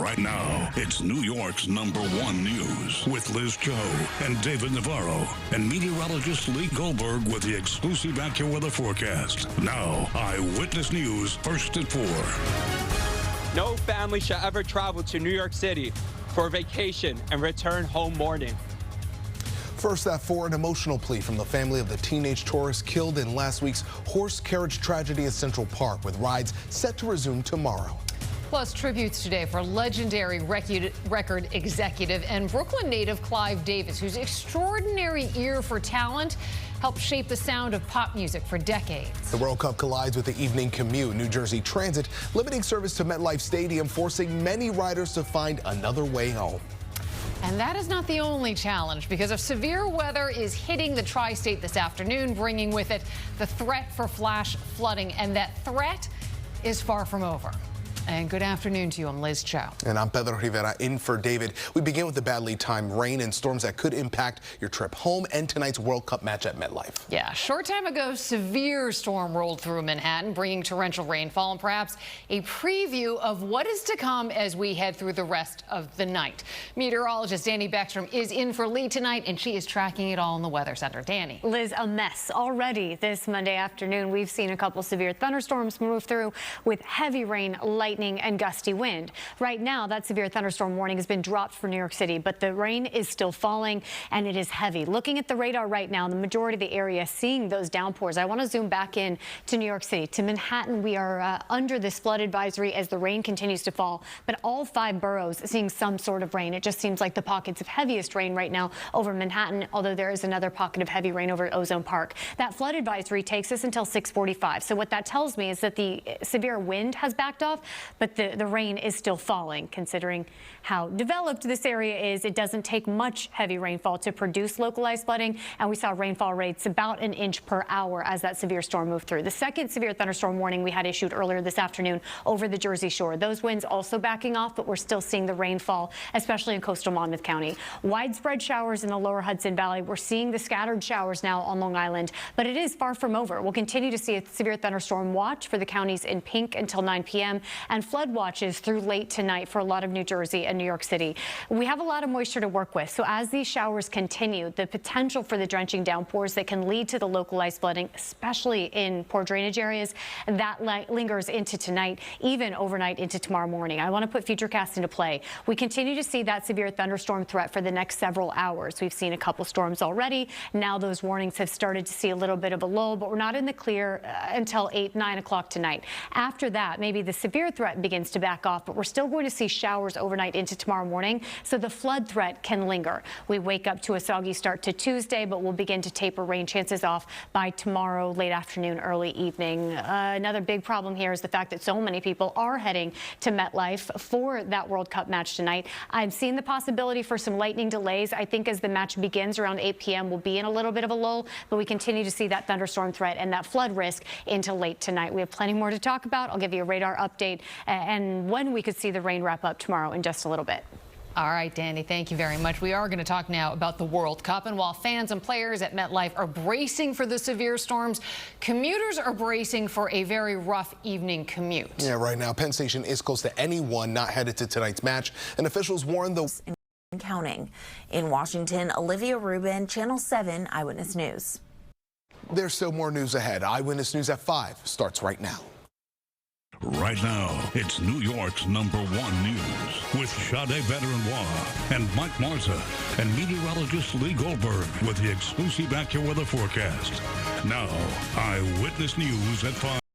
Right now, it's New York's #1 news with Liz Joe and David Navarro and meteorologist Lee Goldberg with the exclusive AccuWeather forecast. Now, Eyewitness News first at 4. No family shall ever travel to New York City for vacation and return home mourning. First at 4, an emotional plea from the family of the teenage tourist killed in last week's horse carriage tragedy at Central Park, with rides set to resume tomorrow. Plus, tributes today for legendary record executive and Brooklyn native Clive Davis, whose extraordinary ear for talent helped shape the sound of pop music for decades. The World Cup collides with the evening commute. New Jersey Transit limiting service to MetLife Stadium, forcing many riders to find another way home. And that is not the only challenge, because of severe weather is hitting the tri-state this afternoon, bringing with it the threat for flash flooding. And that threat is far from over. And good afternoon to you. I'm Liz Chow. And I'm Pedro Rivera in for David. We begin with the badly timed rain and storms that could impact your trip home and tonight's World Cup match at MetLife. Yeah, a short time ago, severe storm rolled through Manhattan, bringing torrential rainfall and perhaps a preview of what is to come as we head through the rest of the night. Meteorologist Danny Beckstrom is in for Lee tonight, and she is tracking it all in the Weather Center. Danny. Liz, a mess already this Monday afternoon. We've seen a couple severe thunderstorms move through with heavy rain, lightning, and gusty wind. Right now, that severe thunderstorm warning has been dropped for New York City, but the rain is still falling and it is heavy. Looking at the radar right now, the majority of the area seeing those downpours. I want to zoom back in to New York City. To Manhattan, we are under this flood advisory as the rain continues to fall, but all 5 boroughs seeing some sort of rain. It just seems like the pockets of heaviest rain right now over Manhattan, although there is another pocket of heavy rain over Ozone Park. That flood advisory takes us until 6:45. So what that tells me is that the severe wind has backed off, but the rain is still falling. Considering how developed this area is, it doesn't take much heavy rainfall to produce localized flooding, and we saw rainfall rates about an inch per hour as that severe storm moved through. The second severe thunderstorm warning we had issued earlier this afternoon over the Jersey Shore. Those winds also backing off, but we're still seeing the rainfall, especially in coastal Monmouth County. Widespread showers in the lower Hudson Valley. We're seeing the scattered showers now on Long Island, but it is far from over. We'll continue to see a severe thunderstorm watch for the counties in pink until 9 p.m. and flood watches through late tonight for a lot of New Jersey and New York City. We have a lot of moisture to work with, so as these showers continue, the potential for the drenching downpours that can lead to the localized flooding, especially in poor drainage areas, that lingers into tonight, even overnight into tomorrow morning. I want to put Futurecast into play. We continue to see that severe thunderstorm threat for the next several hours. We've seen a couple storms already. Now those warnings have started to see a little bit of a lull, but we're not in the clear until 8, 9 o'clock tonight. After that, maybe the severe threat begins to back off, but we're still going to see showers overnight into tomorrow morning, so the flood threat can linger. We wake up to a soggy start to Tuesday, but we'll begin to taper rain chances off by tomorrow, late afternoon, early evening. Another big problem here is the fact that so many people are heading to MetLife for that World Cup match tonight. I'm seeing the possibility for some lightning delays. I think as the match begins around 8 p.m., we'll be in a little bit of a lull, but we continue to see that thunderstorm threat and that flood risk into late tonight. We have plenty more to talk about. I'll give you a radar update and when we could see the rain wrap up tomorrow in just a little bit. All right, Danny, thank you very much. We are going to talk now about the World Cup. And while fans and players at MetLife are bracing for the severe storms, commuters are bracing for a very rough evening commute. Yeah, right now, Penn Station is close to anyone not headed to tonight's match. And officials warn those counting. In Washington, Olivia Rubin, Channel 7 Eyewitness News. There's still more news ahead. Eyewitness News at 5 starts right now. Right now, it's New York's #1 news with Sade Veteran-Wah and Mike Marza and meteorologist Lee Goldberg with the exclusive AccuWeather forecast. Now, Eyewitness News at 5.